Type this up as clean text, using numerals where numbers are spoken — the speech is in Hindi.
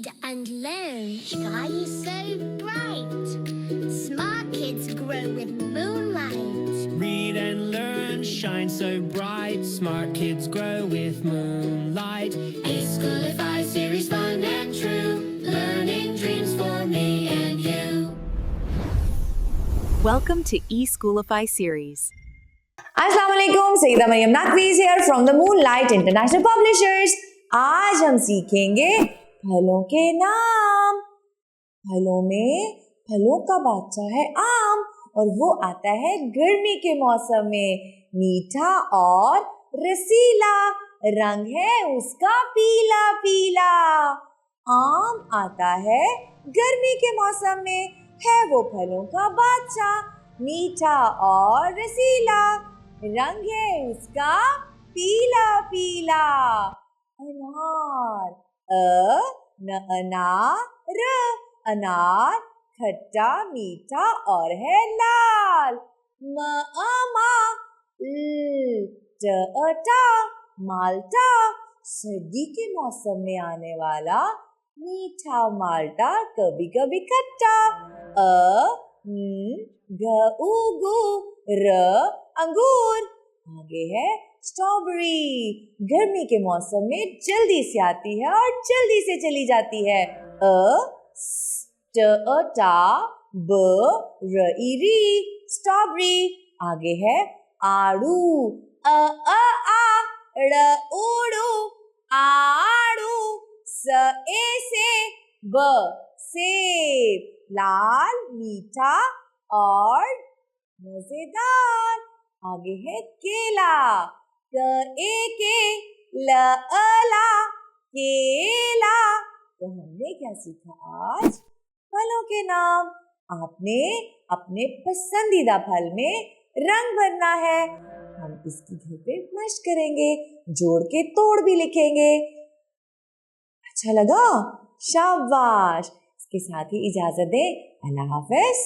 read and learn. Sky is so bright. Smart kids grow with moonlight. Read and learn, shine so bright. Smart kids grow with moonlight. E-Schoolify series, fun and true. Learning dreams for me and you. Welcome to E-Schoolify series. अस्सलाम वालेकुम, Saeeda Mariam Naqvi's here from the moonlight international publishers. आज हम सीखेंगे फलों के नाम। फलों में फलों का बादशाह है आम और वो आता है गर्मी के मौसम में। मीठा और रसीला, रंग है उसका पीला पीला। आम आता है गर्मी के मौसम में, है वो फलों का बादशाह। मीठा और रसीला, रंग है उसका पीला पीला। अनार, अनार, अनार खट्टा मीठा और है लाल। मा टा माल्टा, सर्दी के मौसम में आने वाला मीठा माल्टा, कभी कभी खट्टा। अंगूर। आगे है स्ट्रॉबेरी, गर्मी के मौसम में जल्दी से आती है और जल्दी से चली जाती है। स्ट्रॉबेरी। आगे है आड़ू, आड़ू, सेब, लाल मीठा और मजेदार। आगे है केला, केला। तो हमने क्या सीखा आज? फलों के नाम। आपने अपने पसंदीदा फल में रंग भरना है। हम इसकी घर पे मश्क करेंगे, जोड़ के तोड़ भी लिखेंगे। अच्छा लगा? शाबाश। इसके साथ ही इजाजत दें। अल्लाह हाफ़िज़।